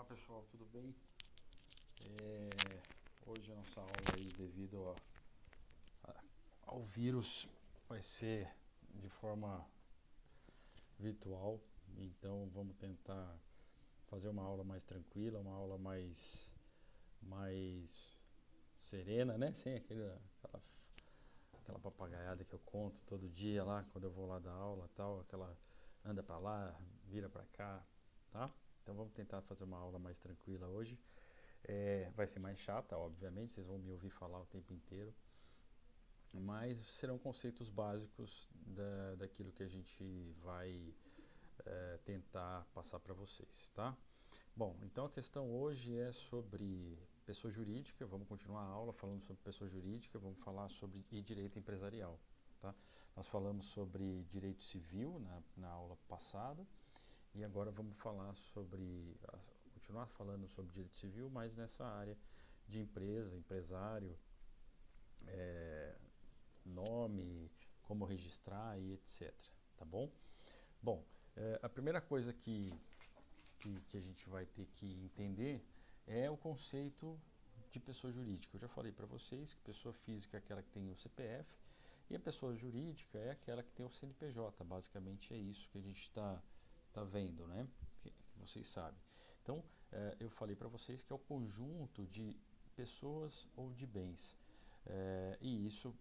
Olá pessoal, tudo bem? Hoje a nossa aula aí, devido ao vírus, vai ser de forma virtual, então vamos tentar fazer uma aula mais tranquila, uma aula mais serena, né? Sem aquela papagaiada que eu conto todo dia lá, quando eu vou lá dar aula tal, aquela anda pra lá, vira pra cá, tá? Então vamos tentar fazer uma aula mais tranquila hoje. Vai ser mais chata, obviamente, vocês vão me ouvir falar o tempo inteiro, mas serão conceitos básicos daquilo que a gente vai tentar passar para vocês, tá? Bom, então a questão hoje é sobre pessoa jurídica, vamos continuar a aula falando sobre pessoa jurídica, vamos falar sobre direito empresarial, tá? Nós falamos sobre direito civil na aula passada e agora vamos falar continuar falando sobre direito civil, mas nessa área de empresa, empresário, nome, como registrar e etc. Tá bom? Bom, a primeira coisa que a gente vai ter que entender é o conceito de pessoa jurídica. Eu já falei para vocês que pessoa física é aquela que tem o CPF e a pessoa jurídica é aquela que tem o CNPJ. Basicamente é isso que a gente tá vendo, né? Que vocês sabem. Então, eu falei para vocês que é o conjunto de pessoas ou de bens. E isso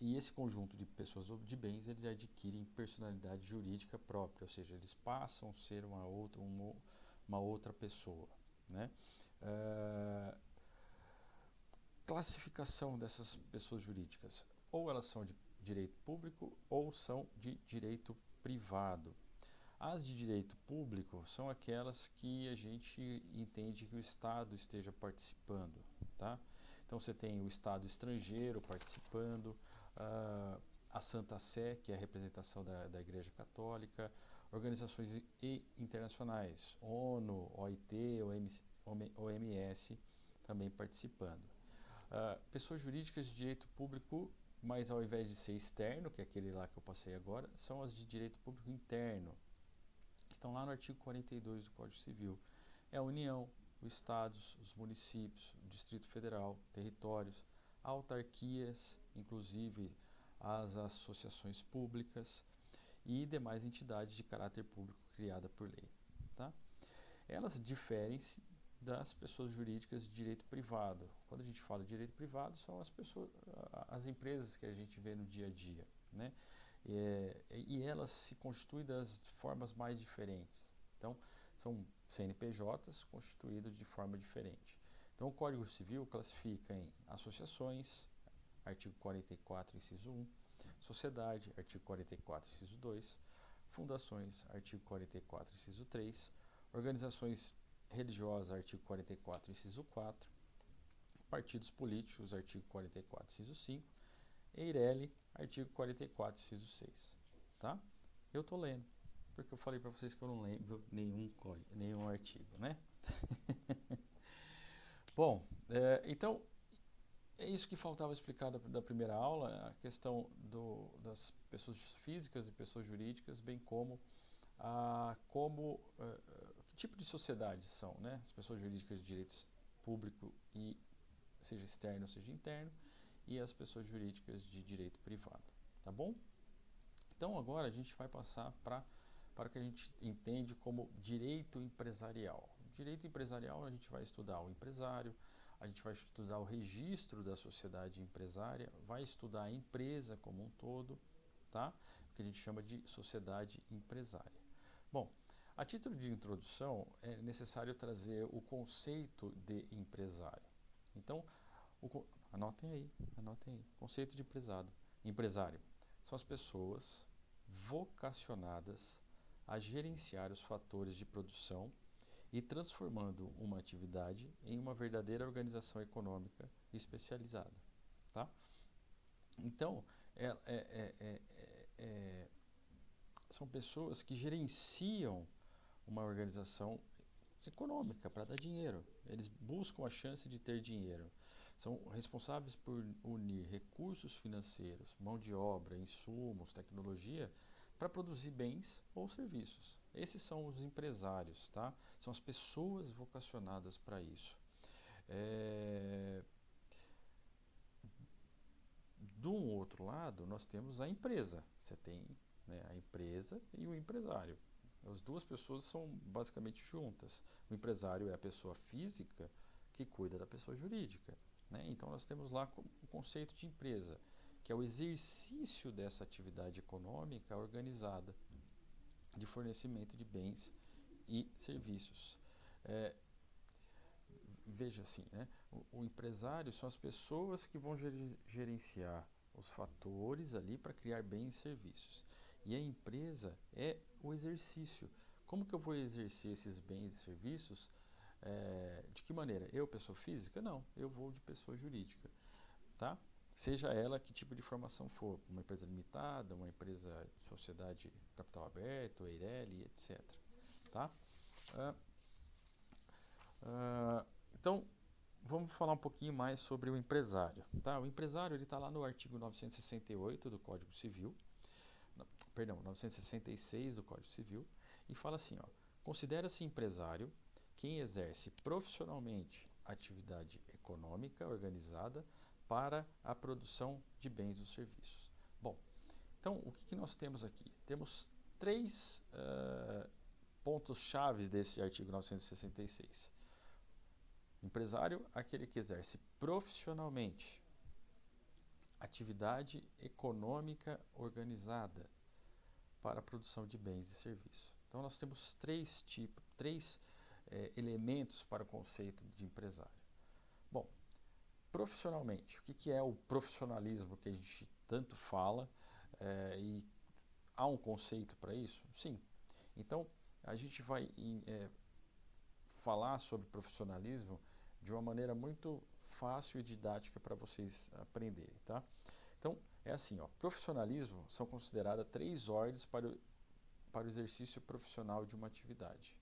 e esse conjunto de pessoas ou de bens, eles adquirem personalidade jurídica própria, ou seja, eles passam a ser uma outra pessoa, né? Classificação dessas pessoas jurídicas: ou elas são de direito público ou são de direito privado. As de direito público são aquelas que a gente entende que o Estado esteja participando, tá? Então você tem o Estado estrangeiro participando, a Santa Sé, que é a representação da Igreja Católica, organizações internacionais, ONU, OIT, OMS, também participando. Pessoas jurídicas de direito público, mas ao invés de ser externo, que é aquele lá que eu passei agora, são as de direito público interno. Estão lá no artigo 42 do Código Civil. É a União, os estados, os municípios, o Distrito Federal, territórios, autarquias, inclusive as associações públicas e demais entidades de caráter público criadas por lei. Tá? Elas diferem-se das pessoas jurídicas de direito privado. Quando a gente fala de direito privado, são as empresas que a gente vê no dia a dia, né? E elas se constituem das formas mais diferentes. Então, são CNPJs constituídos de forma diferente. Então, o Código Civil classifica em associações, artigo 44, inciso 1, sociedade, artigo 44, inciso 2, fundações, artigo 44, inciso 3, organizações religiosas, artigo 44, inciso 4, partidos políticos, artigo 44, inciso 5, EIRELI, artigo 44, inciso 6. Tá? Eu estou lendo, porque eu falei para vocês que eu não lembro nenhum artigo, né? Bom, então é isso que faltava explicar da primeira aula, a questão das pessoas físicas e pessoas jurídicas, bem como que tipo de sociedade são, né? As pessoas jurídicas de direito público, e seja externo ou seja interno, e as pessoas jurídicas de direito privado, tá bom? Então agora a gente vai passar para o que a gente entende como direito empresarial. Direito empresarial, a gente vai estudar o empresário, a gente vai estudar o registro da sociedade empresária, vai estudar a empresa como um todo, tá? Que a gente chama de sociedade empresária. Bom, a título de introdução é necessário trazer o conceito de empresário. Então, anotem aí, conceito de empresário são as pessoas vocacionadas a gerenciar os fatores de produção e transformando uma atividade em uma verdadeira organização econômica especializada. Tá? Então, são pessoas que gerenciam uma organização econômica para dar dinheiro. Eles buscam a chance de ter dinheiro. São responsáveis por unir recursos financeiros, mão de obra, insumos, tecnologia para produzir bens ou serviços. Esses são os empresários, tá? São as pessoas vocacionadas para isso. Do outro lado, nós temos a empresa. Você tem, né, a empresa e o empresário. As duas pessoas são basicamente juntas. O empresário é a pessoa física que cuida da pessoa jurídica, né? Então nós temos lá o conceito de empresa, que é o exercício dessa atividade econômica organizada de fornecimento de bens e serviços. Veja assim, né? O empresário são as pessoas que vão gerenciar os fatores ali para criar bens e serviços. E a empresa é o exercício. Como que eu vou exercer esses bens e serviços? De que maneira? Eu, pessoa física? Não, eu vou de pessoa jurídica, tá? Seja ela que tipo de formação for, uma empresa limitada, uma empresa de sociedade capital aberto, EIRELI, etc. Tá? Então, vamos falar um pouquinho mais sobre o empresário. Tá? O empresário está lá no artigo 968 do Código Civil, perdão, 966 do Código Civil, e fala assim, ó, considera-se empresário quem exerce profissionalmente atividade econômica organizada para a produção de bens ou serviços. Bom, então o que nós temos aqui? Temos três pontos-chave desse artigo 966. Empresário, aquele que exerce profissionalmente atividade econômica organizada para a produção de bens e serviços. Então nós temos três elementos para o conceito de empresário. Bom, profissionalmente, o que é o profissionalismo que a gente tanto fala e há um conceito para isso? Sim. Então a gente vai falar sobre profissionalismo de uma maneira muito fácil e didática para vocês aprenderem, tá? Então, é assim, ó, profissionalismo são consideradas 3 ordens para o exercício profissional de uma atividade.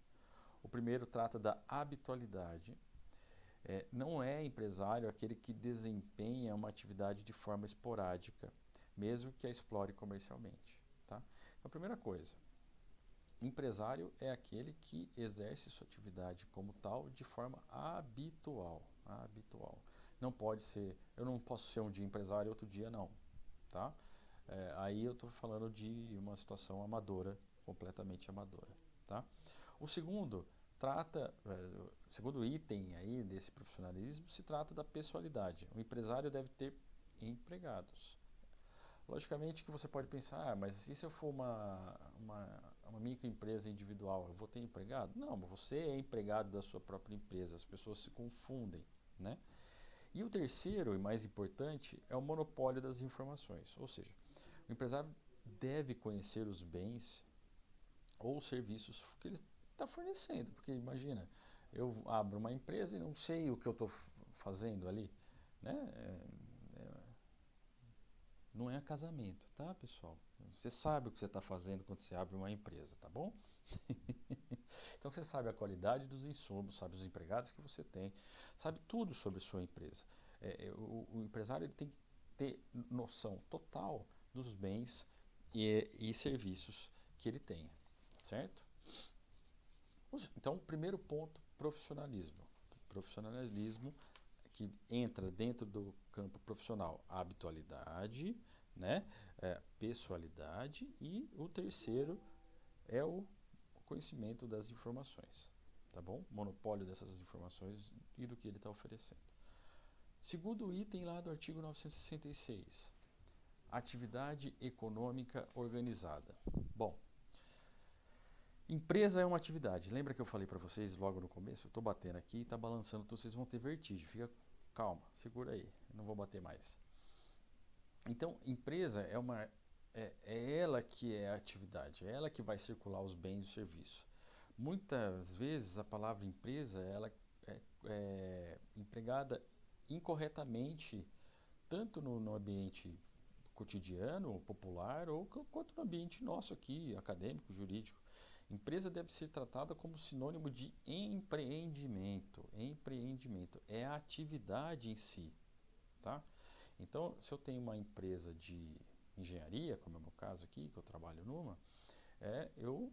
O primeiro trata da habitualidade. Não é empresário aquele que desempenha uma atividade de forma esporádica, mesmo que a explore comercialmente, tá? Então, a primeira coisa, empresário é aquele que exerce sua atividade como tal de forma habitual. Não pode ser, eu não posso ser um dia empresário e outro dia não, tá? Aí eu estou falando de uma situação amadora, completamente amadora, tá? O segundo o segundo item aí desse profissionalismo se trata da pessoalidade. O empresário deve ter empregados. Logicamente que você pode pensar, mas e se eu for uma microempresa individual, eu vou ter empregado? Não, você é empregado da sua própria empresa, as pessoas se confundem, né? E o terceiro e mais importante é o monopólio das informações, ou seja, o empresário deve conhecer os bens ou serviços que ele está fornecendo, porque imagina, eu abro uma empresa e não sei o que eu estou fazendo ali, né? Não é casamento, tá, pessoal? Você sabe o que você está fazendo quando você abre uma empresa, tá bom? Então você sabe a qualidade dos insumos, sabe os empregados que você tem, sabe tudo sobre sua empresa. O empresário ele tem que ter noção total dos bens e serviços que ele tenha, certo? Então, primeiro ponto, profissionalismo. Profissionalismo que entra dentro do campo profissional, a habitualidade, né, pessoalidade, e o terceiro é o conhecimento das informações, tá bom? Monopólio dessas informações e do que ele está oferecendo. Segundo item lá do artigo 966, atividade econômica organizada. Bom, empresa é uma atividade. Lembra que eu falei para vocês logo no começo? Eu estou batendo aqui e está balançando, então vocês vão ter vertigem. Fica calma, segura aí, não vou bater mais. Então, empresa é ela que é a atividade, é ela que vai circular os bens e os serviços. Muitas vezes a palavra empresa ela é empregada incorretamente, tanto no ambiente cotidiano, popular, ou quanto no ambiente nosso aqui, acadêmico, jurídico. Empresa deve ser tratada como sinônimo de empreendimento. Empreendimento é a atividade em si, tá? Então, se eu tenho uma empresa de engenharia, como é o meu caso aqui, que eu trabalho numa, eu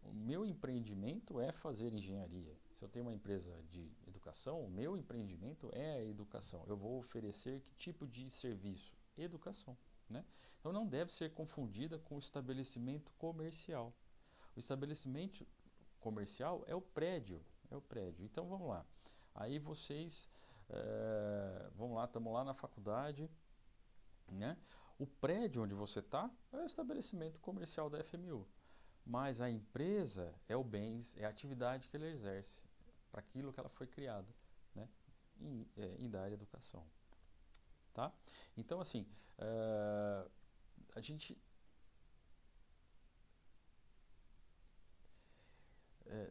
O meu empreendimento é fazer engenharia. Se eu tenho uma empresa de educação, o meu empreendimento é a educação. Eu vou oferecer que tipo de serviço? Educação, né? Então não deve ser confundida com o estabelecimento comercial. O estabelecimento comercial é o prédio, é o prédio. Então vamos lá. Aí vocês, vamos lá, estamos lá na faculdade, né? O prédio onde você está é o estabelecimento comercial da FMU. Mas a empresa é o bens, é a atividade que ela exerce para aquilo que ela foi criada, né? Em da área de educação, tá? Então, assim, a gente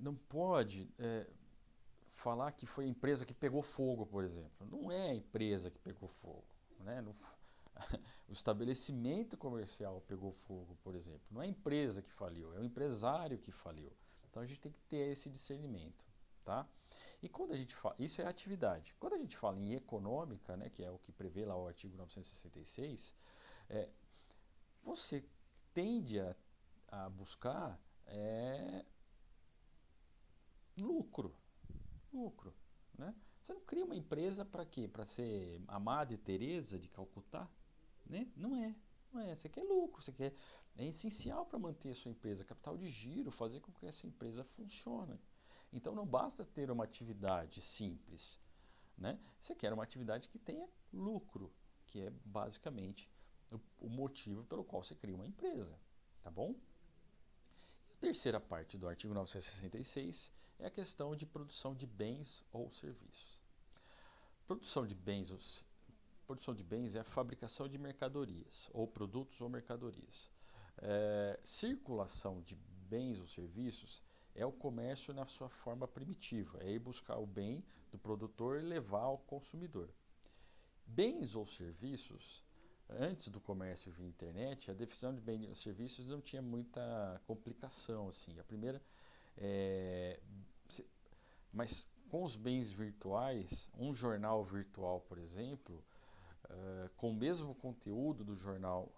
não pode falar que foi a empresa que pegou fogo, por exemplo. Não é a empresa que pegou fogo, né? Não, o estabelecimento comercial pegou fogo, por exemplo. Não é a empresa que faliu, é o empresário que faliu. Então a gente tem que ter esse discernimento, tá? E quando a gente fala, isso é atividade. Quando a gente fala em econômica, né, que é o que prevê lá o artigo 966, é, você tende a buscar lucro, lucro, né? Você não cria uma empresa para quê? Para ser a Madre Teresa de Calcutá, né? Não é, não é. Você quer lucro, você quer é essencial para manter a sua empresa, capital de giro, fazer com que essa empresa funcione. Então não basta ter uma atividade simples, né? Você quer uma atividade que tenha lucro, que é basicamente o motivo pelo qual você cria uma empresa, tá bom? E a terceira parte do artigo 966 é a questão de produção de bens ou serviços. Produção de bens Produção de bens é a fabricação de mercadorias, ou produtos ou mercadorias. Circulação de bens ou serviços é o comércio na sua forma primitiva, é ir buscar o bem do produtor e levar ao consumidor. Bens ou serviços, antes do comércio via internet, a definição de bens ou serviços não tinha muita complicação. Assim. A primeira é, mas com os bens virtuais, um jornal virtual, por exemplo, com o mesmo conteúdo do jornal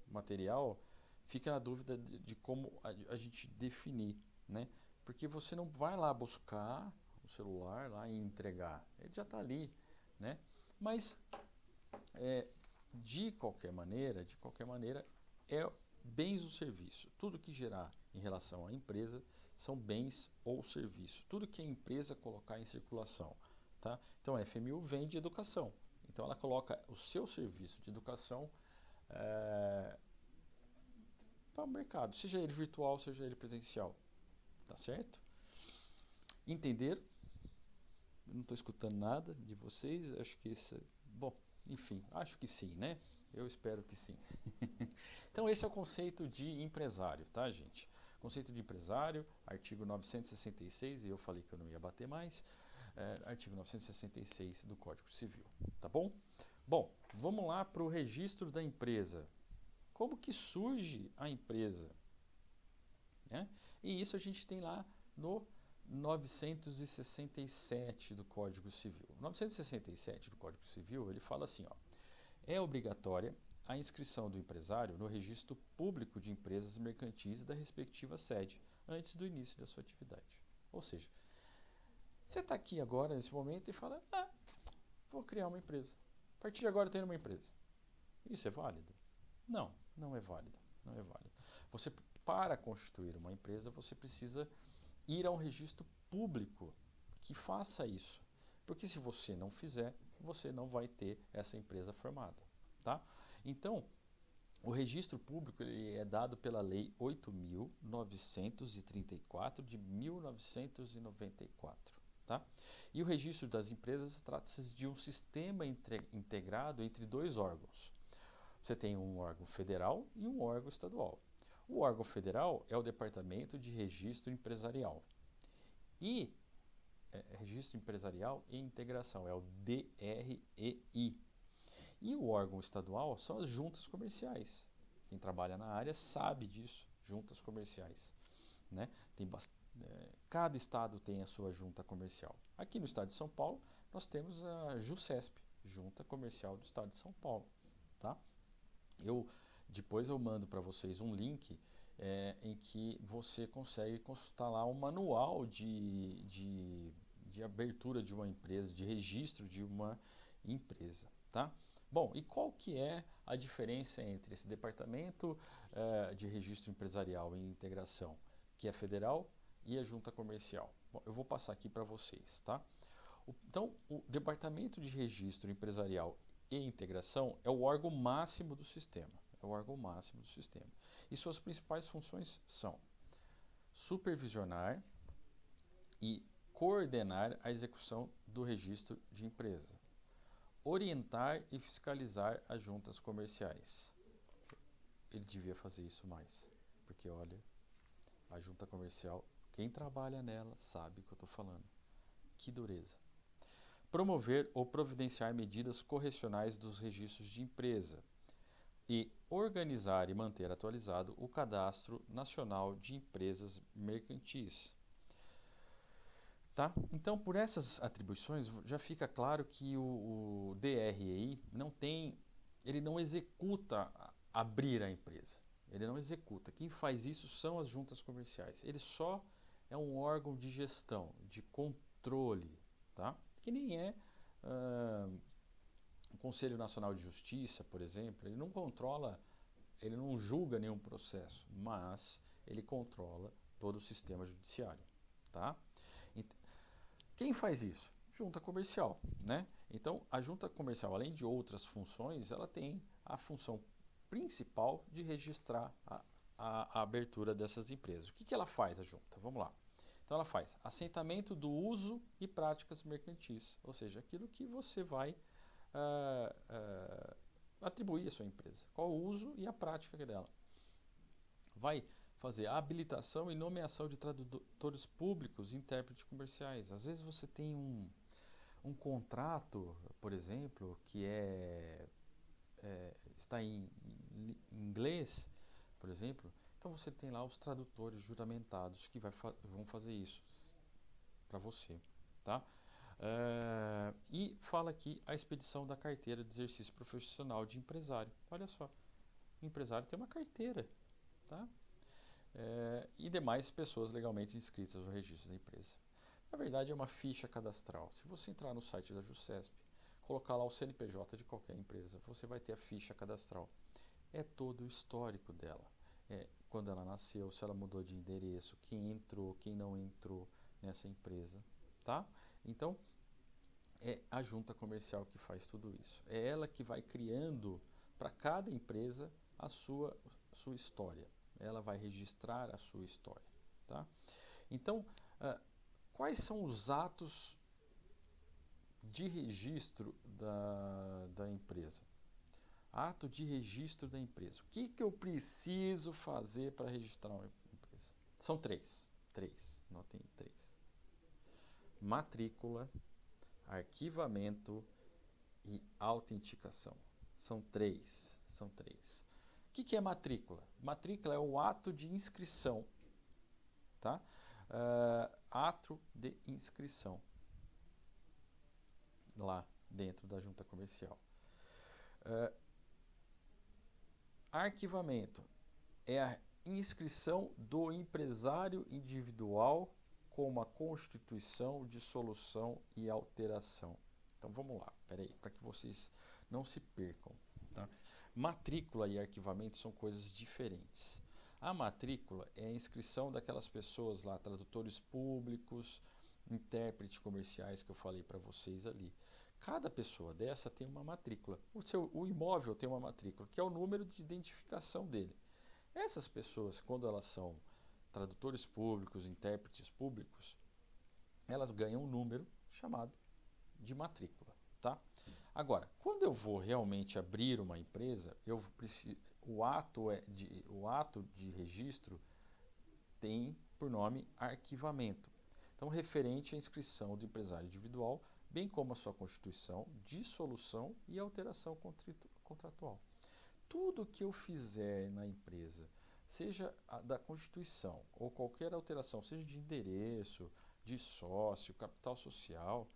material, fica na dúvida de como a gente definir, né? Porque você não vai lá buscar o celular lá e entregar, ele já está ali, né? Mas de qualquer maneira, é bens ou serviço. Tudo que gerar em relação à empresa são bens ou serviços. Tudo que a empresa colocar em circulação, tá? Então a FMU vende educação. Então ela coloca o seu serviço de educação para o mercado, seja ele virtual, seja ele presencial, tá certo? Entender? Não estou escutando nada de vocês. Acho que isso, bom, enfim, acho que sim, né? Eu espero que sim. Então esse é o conceito de empresário, tá, gente? Conceito de empresário, artigo 966, e eu falei que eu não ia bater mais, artigo 966 do Código Civil, tá bom? Bom, vamos lá para o registro da empresa. Como que surge a empresa? Né? E isso a gente tem lá no 967 do Código Civil. O 967 do Código Civil, ele fala assim, ó, é obrigatória a inscrição do empresário no registro público de empresas mercantis da respectiva sede, antes do início da sua atividade. Ou seja, você está aqui agora, nesse momento, e fala, vou criar uma empresa. A partir de agora eu tenho uma empresa. Isso é válido? Não, não é válido. Não é válido. Você, para constituir uma empresa, você precisa ir a um registro público que faça isso. Porque se você não fizer, você não vai ter essa empresa formada. Tá? Então, o registro público ele é dado pela Lei 8.934 de 1994. Tá? E o registro das empresas trata-se de um sistema integrado entre dois órgãos. Você tem um órgão federal e um órgão estadual. O órgão federal é o Departamento de Registro Empresarial. E Registro Empresarial e Integração, é o DREI. E o órgão estadual são as juntas comerciais. Quem trabalha na área sabe disso, juntas comerciais. Né? Cada estado tem a sua junta comercial. Aqui no estado de São Paulo, nós temos a JUSESP, Junta Comercial do Estado de São Paulo. Tá? Depois eu mando para vocês um link em que você consegue consultar lá um manual de abertura de uma empresa, de registro de uma empresa, tá? Bom, e qual que é a diferença entre esse departamento de registro empresarial e integração, que é federal, e a junta comercial? Bom, eu vou passar aqui para vocês, tá? Então, o departamento de registro empresarial e integração é o órgão máximo do sistema. É o órgão máximo do sistema. E suas principais funções são supervisionar e coordenar a execução do registro de empresa, orientar e fiscalizar as juntas comerciais. Ele devia fazer isso mais, porque olha, a junta comercial, quem trabalha nela sabe o que eu estou falando. Que dureza. Promover ou providenciar medidas correcionais dos registros de empresa e organizar e manter atualizado o Cadastro Nacional de Empresas Mercantis. Tá? Então, por essas atribuições, já fica claro que o DREI ele não executa abrir a empresa. Ele não executa. Quem faz isso são as juntas comerciais. Ele só é um órgão de gestão, de controle, tá? Que nem é o Conselho Nacional de Justiça, por exemplo. Ele não controla, ele não julga nenhum processo, mas ele controla todo o sistema judiciário, tá? Quem faz isso? Junta comercial, né? Então, a junta comercial, além de outras funções, ela tem a função principal de registrar a abertura dessas empresas. O que ela faz, a junta? Vamos lá. Então, ela faz assentamento do uso e práticas mercantis, ou seja, aquilo que você vai atribuir à sua empresa. Qual o uso e a prática dela. Vai fazer a habilitação e nomeação de tradutores públicos e intérpretes comerciais. Às vezes você tem um contrato, por exemplo, que está em inglês, por exemplo. Então você tem lá os tradutores juramentados que vão fazer isso para você, tá? E fala aqui a expedição da carteira de exercício profissional de empresário. Olha só, o empresário tem uma carteira, tá? E demais pessoas legalmente inscritas no registro da empresa. Na verdade, é uma ficha cadastral. Se você entrar no site da JUSESP, colocar lá o CNPJ de qualquer empresa, você vai ter a ficha cadastral. É todo o histórico dela. Quando ela nasceu, se ela mudou de endereço, quem entrou, quem não entrou nessa empresa, tá? Então, é a junta comercial que faz tudo isso. É ela que vai criando para cada empresa a sua história. Ela vai registrar a sua história, tá? Então, quais são os atos de registro da empresa? Ato de registro da empresa. O que eu preciso fazer para registrar uma empresa? São três. Notem três. Matrícula, arquivamento e autenticação. São três. O que é matrícula? Matrícula é o ato de inscrição, tá? Ato de inscrição lá dentro da junta comercial. Arquivamento é a inscrição do empresário individual com uma constituição, dissolução e alteração. Então vamos lá, peraí, para que vocês não se percam, tá? Matrícula e arquivamento são coisas diferentes. A matrícula é a inscrição daquelas pessoas lá, tradutores públicos, intérpretes comerciais que eu falei para vocês ali. Cada pessoa dessa tem uma matrícula. O imóvel tem uma matrícula, que é o número de identificação dele. Essas pessoas, quando elas são tradutores públicos, intérpretes públicos, elas ganham um número chamado de matrícula, tá? Agora, quando eu vou realmente abrir uma empresa, o ato de registro tem por nome arquivamento. Então, referente à inscrição do empresário individual, bem como a sua constituição, dissolução e alteração contratual. Tudo que eu fizer na empresa, seja a da constituição ou qualquer alteração, seja de endereço, de sócio, capital social,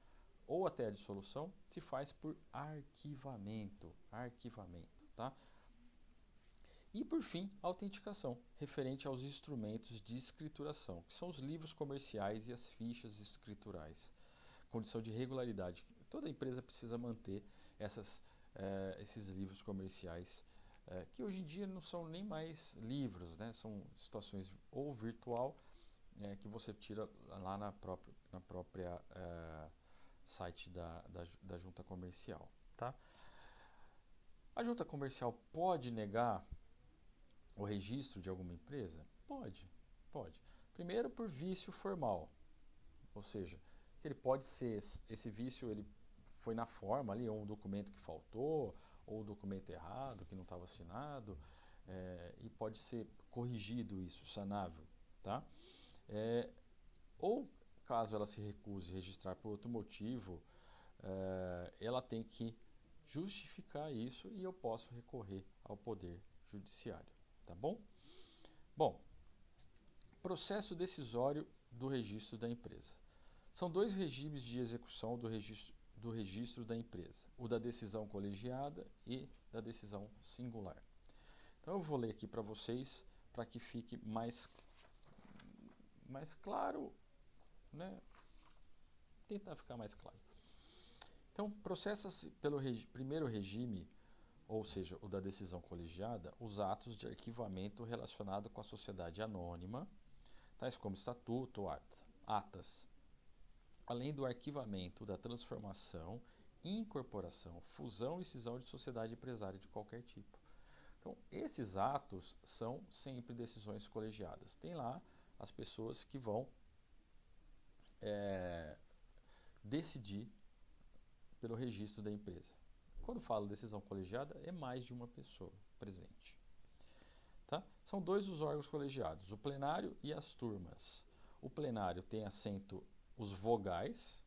ou até a dissolução, se faz por arquivamento, tá? E, por fim, a autenticação, referente aos instrumentos de escrituração, que são os livros comerciais e as fichas escriturais. Condição de regularidade. Toda empresa precisa manter esses livros comerciais, que hoje em dia não são nem mais livros, né? São situações ou virtual, que você tira lá na própria site da junta comercial. Tá? A junta comercial pode negar o registro de alguma empresa? Pode, pode. Primeiro por vício formal, ou seja, ele pode ser, esse vício ele foi na forma ali, ou um documento que faltou, ou um documento errado, que não estava assinado, e pode ser corrigido isso, sanável. Tá? Ou caso ela se recuse a registrar por outro motivo, ela tem que justificar isso e eu posso recorrer ao Poder Judiciário. Tá bom? Bom, processo decisório do registro da empresa. São dois regimes de execução do registro da empresa, o da decisão colegiada e da decisão singular. Então eu vou ler aqui para vocês, para que fique mais claro, né? Tentar ficar mais claro. Então, processa-se pelo primeiro regime, ou seja, o da decisão colegiada, os atos de arquivamento relacionado com a sociedade anônima, tais como estatuto ou atas, além do arquivamento da transformação, incorporação, fusão e cisão de sociedade empresária de qualquer tipo. Então, esses atos são sempre decisões colegiadas. Tem lá as pessoas que vão decidir pelo registro da empresa. Quando falo decisão colegiada, é mais de uma pessoa presente. Tá? São dois os órgãos colegiados, o plenário e as turmas. O plenário tem assento os vogais,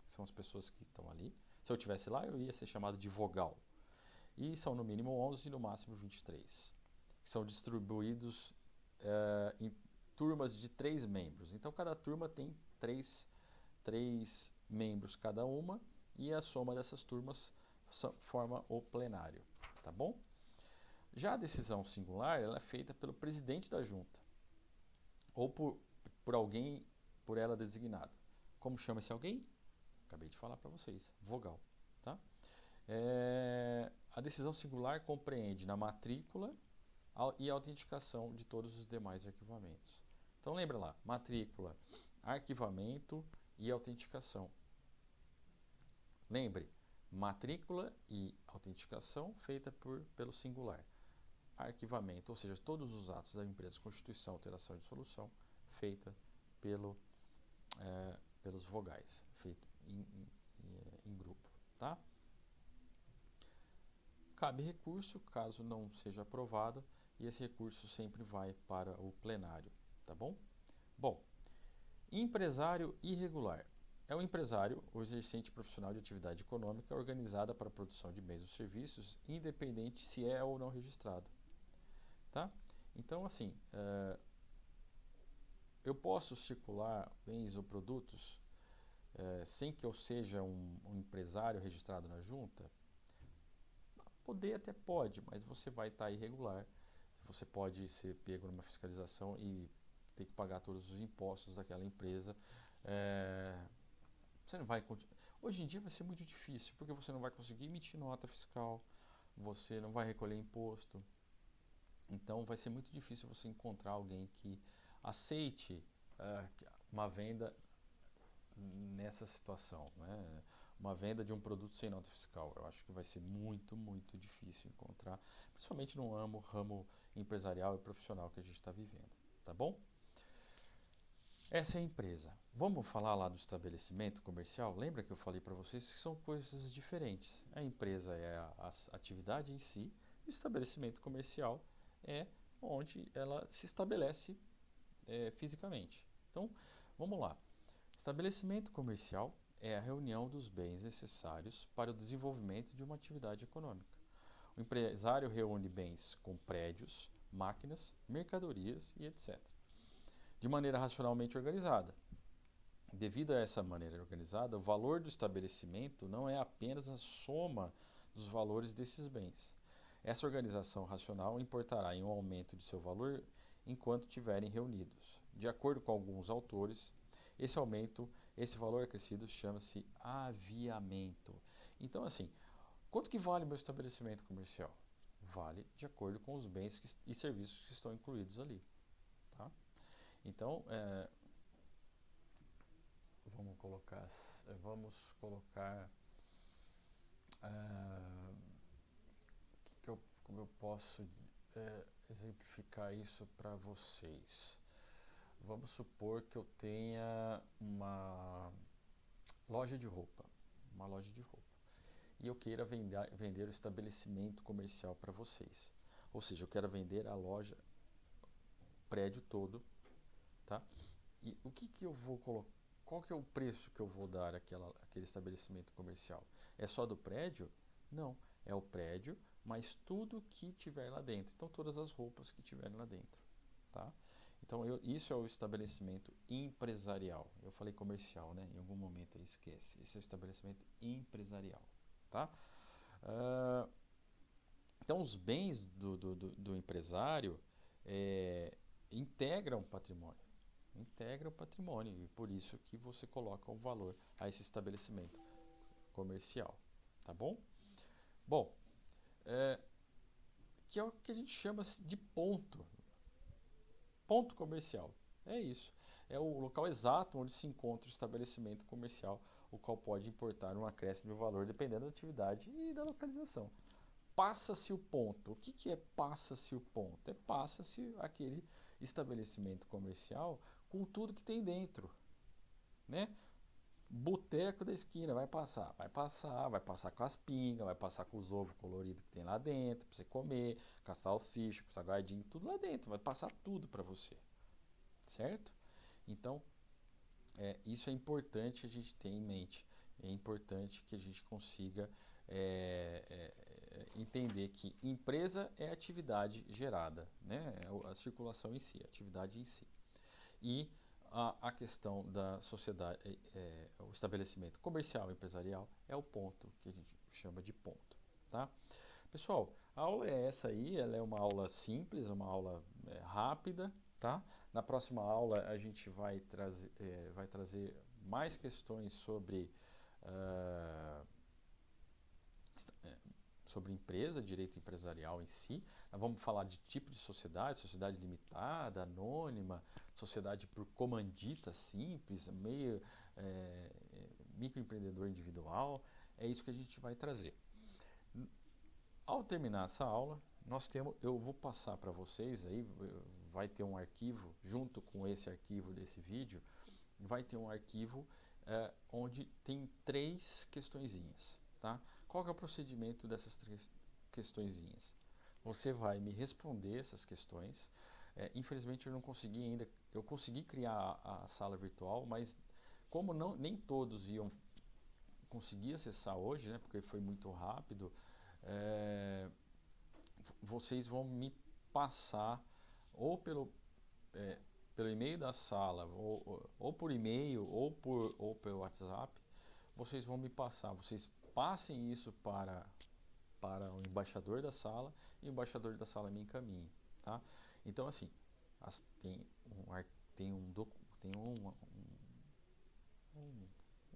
que são as pessoas que estão ali. Se eu estivesse lá, eu ia ser chamado de vogal. E são no mínimo 11 e no máximo 23. Que são distribuídos em turmas de 3 membros. Então, cada turma tem 3 membros cada uma, e a soma dessas turmas forma o plenário. Tá bom? Já a decisão singular ela é feita pelo presidente da junta, ou por alguém por ela designado. Como chama esse alguém? Acabei de falar para vocês, vogal. Tá? A decisão singular compreende na matrícula e a autenticação de todos os demais arquivamentos. Então lembra lá, matrícula, arquivamento e autenticação. Lembre, matrícula e autenticação feita pelo singular. Arquivamento, ou seja, todos os atos da empresa, constituição, alteração e dissolução, feita pelos vogais, feito em grupo. Tá? Cabe recurso, caso não seja aprovado, e esse recurso sempre vai para o plenário. Tá bom? Bom, empresário irregular. É o empresário ou exercente profissional de atividade econômica organizada para a produção de bens ou serviços, independente se é ou não registrado. Tá? Então, assim, eu posso circular bens ou produtos sem que eu seja um empresário registrado na junta? Poder até pode, mas você vai estar irregular. Você pode ser pego numa fiscalização e ter que pagar todos os impostos daquela empresa. Você não vai Hoje em dia vai ser muito difícil, porque você não vai conseguir emitir nota fiscal, você não vai recolher imposto. Então vai ser muito difícil você encontrar alguém que aceite uma venda nessa situação, né? Uma venda de um produto sem nota fiscal. Eu acho que vai ser muito, muito difícil encontrar, principalmente no ramo empresarial e profissional que a gente está vivendo. Tá bom? Essa é a empresa. Vamos falar lá do estabelecimento comercial? Lembra que eu falei para vocês que são coisas diferentes. A empresa é a atividade em si, e o estabelecimento comercial é onde ela se estabelece fisicamente. Então, vamos lá. Estabelecimento comercial é a reunião dos bens necessários para o desenvolvimento de uma atividade econômica. O empresário reúne bens com prédios, máquinas, mercadorias e etc. de maneira racionalmente organizada. Devido a essa maneira organizada, o valor do estabelecimento não é apenas a soma dos valores desses bens. Essa organização racional importará em um aumento de seu valor enquanto estiverem reunidos. De acordo com alguns autores, esse valor acrescido chama-se aviamento. Então, assim, quanto que vale meu estabelecimento comercial? Vale de acordo com os bens e serviços que estão incluídos ali, tá? Então, vamos colocar como eu posso exemplificar isso para vocês. Vamos supor que eu tenha uma loja de roupa, e eu queira vender o estabelecimento comercial para vocês. Ou seja, eu quero vender a loja, o prédio todo, tá? E o que eu vou colocar? Qual que é o preço que eu vou dar àquele estabelecimento comercial? É só do prédio? Não, é o prédio, mas tudo que tiver lá dentro. Então, todas as roupas que tiverem lá dentro, tá? Então, isso é o estabelecimento empresarial. Eu falei comercial, né? Em algum momento aí esquece. Esse é o estabelecimento empresarial, tá? Então, os bens do empresário integram o patrimônio. Integra o patrimônio e por isso que você coloca um valor a esse estabelecimento comercial, tá bom? Bom, que é o que a gente chama de ponto comercial. É isso. É o local exato onde se encontra o estabelecimento comercial, o qual pode importar um acréscimo de valor dependendo da atividade e da localização. Passa-se o ponto. O que é passa-se o ponto? Passa-se aquele estabelecimento comercial com tudo que tem dentro, né? Boteco da esquina vai passar com as pingas, vai passar com os ovos coloridos que tem lá dentro para você comer, com a salsicha, com o salgadinho, tudo lá dentro, vai passar tudo para você, certo? Então, isso é importante a gente ter em mente. É importante que a gente consiga entender que empresa é atividade gerada, né? A circulação em si, a atividade em si. E a questão da sociedade, o estabelecimento comercial e empresarial é o ponto que a gente chama de ponto, tá? Pessoal, a aula é essa aí, ela é uma aula simples, uma aula rápida, tá? Na próxima aula a gente vai trazer mais questões sobre empresa, direito empresarial em si. Nós vamos falar de tipo de sociedade limitada, anônima, sociedade por comandita simples, microempreendedor individual. É isso que a gente vai trazer. Ao terminar essa aula, eu vou passar para vocês aí, vai ter um arquivo, junto com esse arquivo desse vídeo, vai ter um arquivo onde tem 3 questõezinhas, tá? Qual que é o procedimento dessas 3 questõezinhas? Você vai me responder essas questões. Infelizmente eu não consegui ainda, eu consegui criar a sala virtual, mas como nem todos iam conseguir acessar hoje, né, porque foi muito rápido, vocês vão me passar ou pelo e-mail da sala, ou por e-mail, ou pelo WhatsApp, vocês vão me passar. Vocês passem isso para o embaixador da sala e o embaixador da sala me encaminhe, tá? Então, assim, tem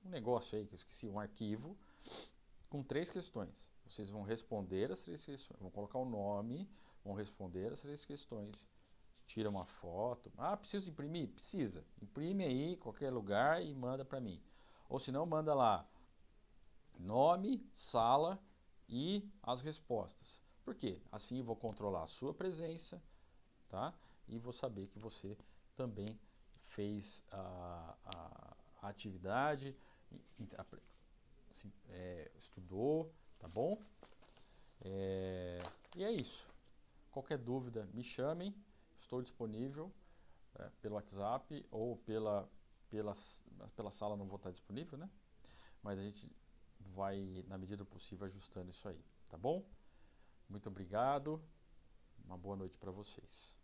um negócio aí que eu esqueci, um arquivo com 3 questões. Vocês vão responder as 3 questões, vão colocar o nome, vão responder as 3 questões. Tira uma foto. Ah, preciso imprimir? Precisa. Imprime aí, em qualquer lugar e manda para mim. Ou se não, manda lá nome, sala e as respostas. Por quê? Assim eu vou controlar a sua presença, tá? E vou saber que você também fez a atividade, estudou, tá bom? E é isso. Qualquer dúvida, me chamem. Estou disponível pelo WhatsApp ou pela sala não vou estar disponível, né? Mas a gente vai, na medida do possível, ajustando isso aí, tá bom? Muito obrigado. Uma boa noite para vocês.